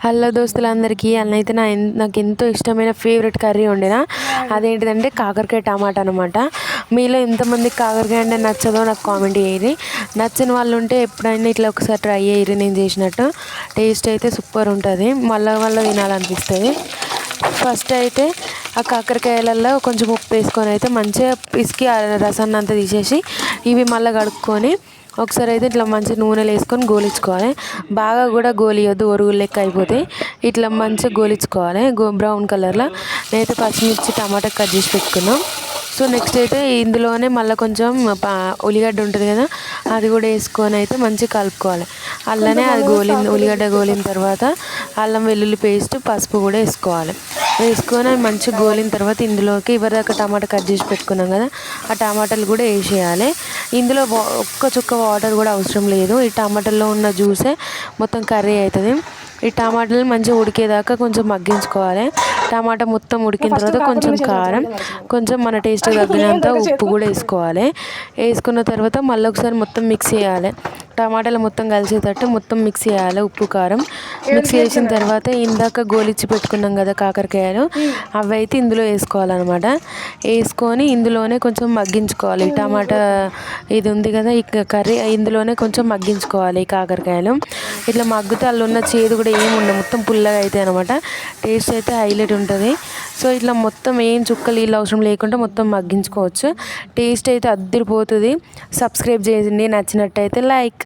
Hello దోస్తులందరికీ అన్నైతే నాకు ఎంతో ఇష్టమైన ఫేవరెట్ కర్రీ వండిన అదేంటిదంటే కాకరకాయ టమాటా అనమాట. మీలో ఎంతమందికి కాకరకాయ అంటే నచ్చదో నాకు కామెంట్ చేయరి. నచ్చని వాళ్ళు ఉంటే ఎప్పుడైనా ఇట్లా ఒకసారి ట్రై చేయరి నేను చేసినట్టు. టేస్ట్ అయితే సూపర్ ఉంటుంది, మళ్ళీ మళ్ళీ తినాలనిపిస్తుంది. ఫస్ట్ అయితే ఆ కాకరకాయలలో కొంచెం ఉప్పు వేసుకొని అయితే మంచిగా పిసికి ఆ రసాన్ని అంతా తీసేసి ఇవి మళ్ళీ కడుక్కొని ఒకసారి అయితే ఇట్లా మంచి నూనెలో వేసుకొని గోలించుకోవాలి. బాగా కూడా గోలియొద్దు, ఒరుగులు లెక్క అయిపోతాయి. ఇట్లా మంచిగా గోలించుకోవాలి బ్రౌన్ కలర్లో. నేనైతే పచ్చిమిర్చి టమాటా కట్ చేసి పెట్టుకున్నాం. సో నెక్స్ట్ అయితే ఇందులోనే మళ్ళీ కొంచెం ఉల్లిగడ్డ ఉంటుంది కదా, అది కూడా వేసుకొని అయితే మంచిగా కలుపుకోవాలి. అల్లనే అది ఉల్లిగడ్డ గోలిన తర్వాత అల్లం వెల్లుల్లి పేస్ట్, పసుపు కూడా వేసుకోవాలి. వేసుకొని మంచిగా గోలిన తర్వాత ఇందులోకి ఇవరిదాకా టమాటా కట్ చేసి పెట్టుకున్నాం కదా, ఆ టమాటాలు కూడా వేసేయాలి. ఇందులో ఒక్క చుక్క వాటర్ కూడా అవసరం లేదు. ఈ టమాటాల్లో ఉన్న జ్యూసే మొత్తం కర్రీ అవుతుంది. ఈ టమాటాలు మంచిగా ఉడికేదాకా కొంచెం మగ్గించుకోవాలి. టమాటా మొత్తం ఉడికిన తర్వాత కొంచెం కారం, కొంచెం మన టేస్ట్కి తగ్గినంత ఉప్పు కూడా వేసుకోవాలి. వేసుకున్న తర్వాత మళ్ళీ ఒకసారి మొత్తం మిక్స్ చేయాలి. టమాటాలు మొత్తం కలిసేటట్టు మొత్తం మిక్స్ చేయాలి. ఉప్పు కారం మిక్స్ చేసిన తర్వాత ఇందాక గోలిచ్చి పెట్టుకున్నాం కదా కాకరకాయలు, అవి అయితే ఇందులో వేసుకోవాలన్నమాట. వేసుకొని ఇందులోనే కొంచెం మగ్గించుకోవాలి. టమాటా ఇది ఉంది కదా ఈ కర్రీ, ఇందులోనే కొంచెం మగ్గించుకోవాలి. ఈ కాకరకాయలు ఇట్లా మగ్గితే అందులో ఉన్న చేదు కూడా ఏమి ఉండదు, మొత్తం పుల్లగా అవుతాయి అనమాట. టేస్ట్ అయితే హైలైట్ ఉంటుంది. సో ఇట్లా మొత్తం ఏం చుక్క నీళ్ళు అవసరం లేకుండా మొత్తం మగ్గించుకోవచ్చు. టేస్ట్ అయితే అద్దరిపోతుంది. సబ్స్క్రైబ్ చేయండి, నచ్చినట్టయితే లైక్.